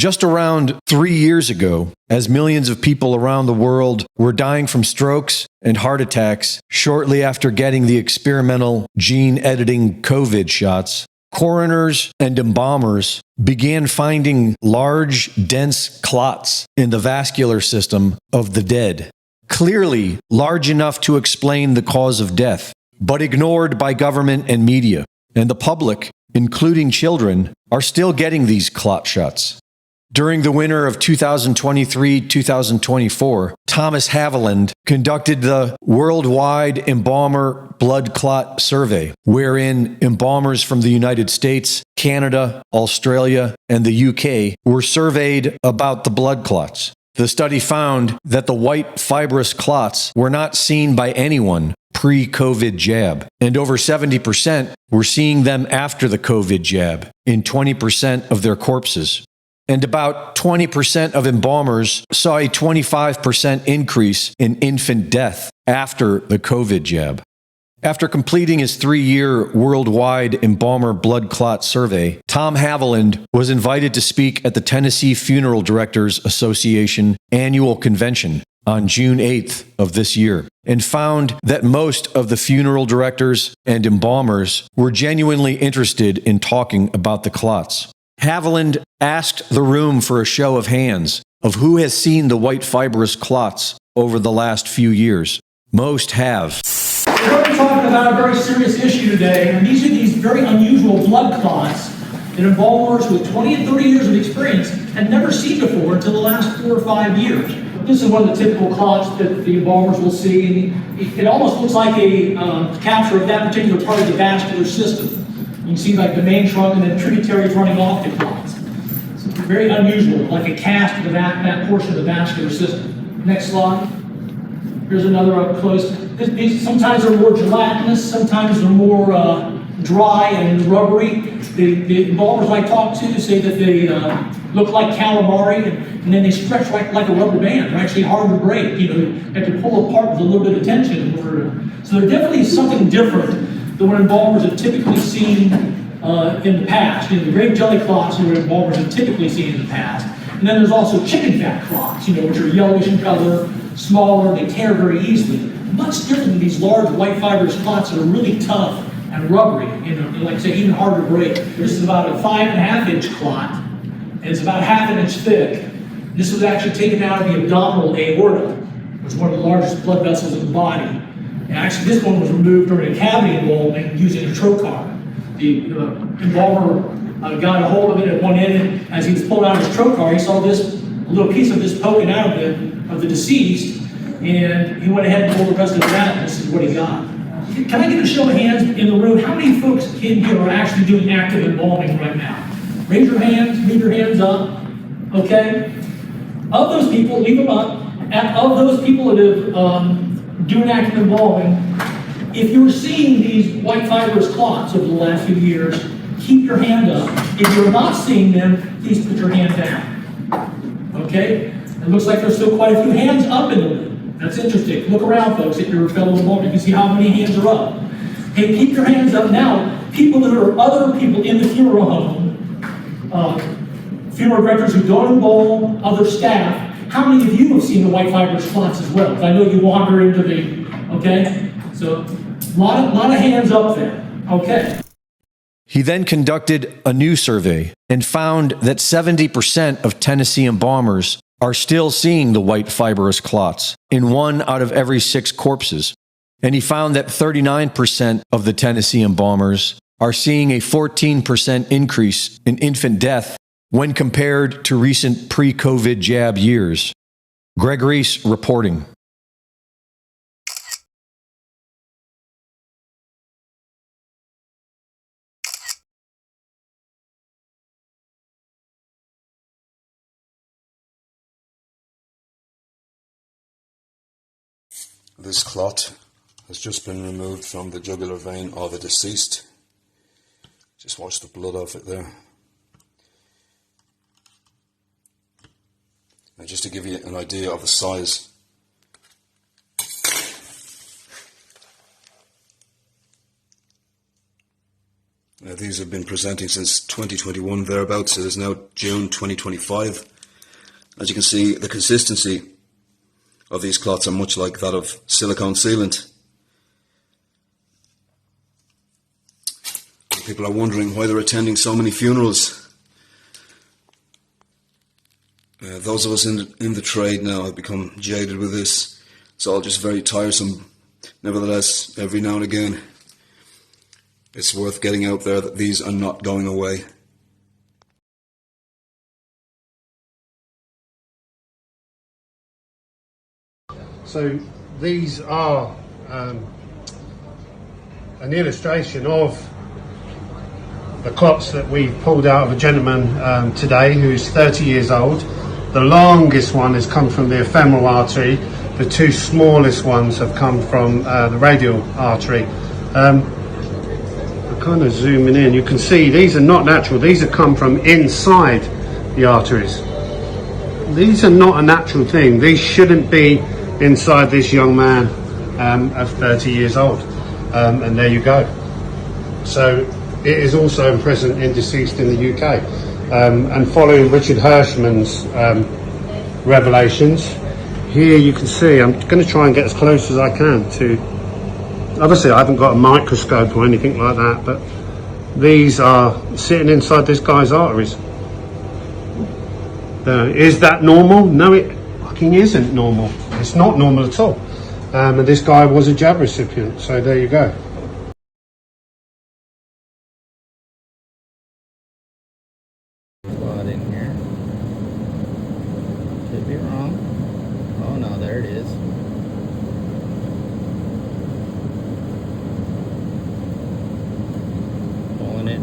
Just around 3 years ago, as millions of people around the world were dying from strokes and heart attacks shortly after getting the experimental gene-editing COVID shots, coroners and embalmers began finding large, dense clots in the vascular system of the dead, clearly large enough to explain the cause of death, but ignored by government and media. And the public, including children, are still getting these clot shots. During the winter of 2023-2024, Thomas Haviland conducted the Worldwide Embalmer Blood Clot Survey, wherein embalmers from the United States, Canada, Australia, and the UK were surveyed about the blood clots. The study found that the white fibrous clots were not seen by anyone pre-COVID jab, and over 70% were seeing them after the COVID jab in 20% of their corpses. And about 20% of embalmers saw a 25% increase in infant death after the COVID jab. After completing his 3-year worldwide embalmer blood clot survey, Tom Haviland was invited to speak at the Tennessee Funeral Directors Association annual convention on June 8th of this year, and found that most of the funeral directors and embalmers were genuinely interested in talking about the clots. Haviland asked the room for a show of hands of who has seen the white fibrous clots over the last few years. Most have. We're going to be talking about a very serious issue today, and these are these very unusual blood clots that embalmers with 20 and 30 years of experience had never seen before until the last 4 or 5 years. This is one of the typical clots that the embalmers will see. It almost looks like a capture of that particular part of the vascular system. You can see like the main trunk and then tributaries running off the clots. It's very unusual, like a cast of that portion of the vascular system. Next slide. Here's another up close. These sometimes are more gelatinous, sometimes they're more dry and rubbery. The embalmers I talk to say that they look like calamari, and then they stretch like a rubber band. They're actually hard to break. You have to pull apart with a little bit of tension in order to. So they're definitely something different than what embalmers have typically seen in the past. The grape jelly clots are what embalmers have typically seen in the past. And then there's also chicken fat clots, which are yellowish in color, smaller, they tear very easily. Much different than these large white fibrous clots that are really tough and rubbery, like I say, even hard to break. This is about a 5.5-inch clot, and it's about 1/2 inch thick. This was actually taken out of the abdominal aorta, which is one of the largest blood vessels in the body. And actually, this one was removed during a cavity embalming using a trocar. The embalmer got a hold of it at one end, and as he was pulling out his trocar, he saw a little piece of this poking out of the deceased, and he went ahead and pulled the rest of it out, and this is what he got. Can I get a show of hands in the room? How many folks in here are actually doing active embalming right now? Raise your hands, leave your hands up, okay? Of those people, leave them up. Of those people that have doing active embalming, if you're seeing these white fibrous clots over the last few years, keep your hand up. If you're not seeing them, please put your hand down. Okay? It looks like there's still quite a few hands up in the room. That's interesting. Look around, folks, at your fellow embalmer. You can see how many hands are up. Hey, keep your hands up now. People that are other people in the funeral home, funeral directors who don't embalm, other staff, how many of you have seen the white fibrous clots as well? I know you wander into okay? So, a lot of hands up there, okay? He then conducted a new survey and found that 70% of Tennessee embalmers are still seeing the white fibrous clots in 1 out of every 6 corpses. And he found that 39% of the Tennessee embalmers are seeing a 14% increase in infant death when compared to recent pre-COVID jab years. Greg Reese reporting. This clot has just been removed from the jugular vein of a deceased. Just watch the blood off it there. And just to give you an idea of the size, These have been presenting since 2021 thereabouts. It is now June 2025. As you can see, the consistency of these clots are much like that of silicone sealant. And people are wondering why they're attending so many funerals. Those of us in the trade now have become jaded with this. It's all just very tiresome. Nevertheless, every now and again, it's worth getting out there that these are not going away. So these are an illustration of the clots that we pulled out of a gentleman today who's 30 years old. The longest one has come from the ephemeral artery. The two smallest ones have come from the radial artery. I'm kind of zooming in. You can see these are not natural. These have come from inside the arteries. These are not a natural thing. These shouldn't be inside this young man of 30 years old. And there you go. So it is also present in deceased in the UK. And following Richard Hirschman's revelations, here you can see, I'm going to try and get as close as I can to, obviously I haven't got a microscope or anything like that, but these are sitting inside this guy's arteries. Is that normal? No, it fucking isn't normal. It's not normal at all. And this guy was a jab recipient, so there you go. Spot in here. Could be wrong. Oh no, there it is. Pulling it.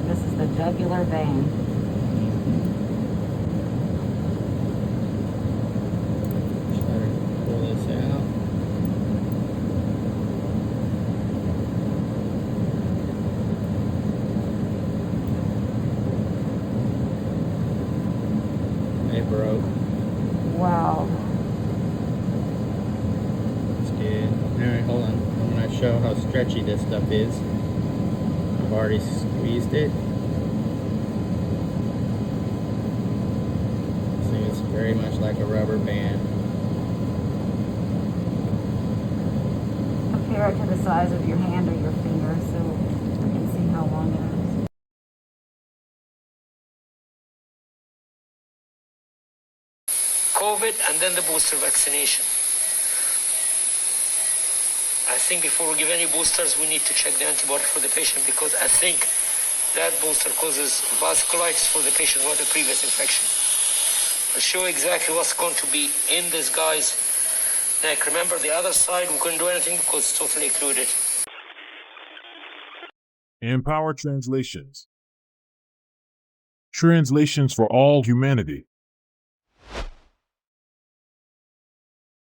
This is the jugular vein. Try to pull this out. It broke. Wow. It's good. Alright, hold on. I'm going to show how stretchy this stuff is. I've already squeezed it. See, it's very much like a rubber band. Compare it to the size of your hand or your finger so you can see how long it is. COVID and then the booster vaccination. I think before we give any boosters, we need to check the antibody for the patient because I think that booster causes vasculitis for the patient who had the previous infection. I'll show exactly what's going to be in this guy's neck. Remember, the other side, we couldn't do anything because it's totally occluded. Empower Translations. Translations for all humanity.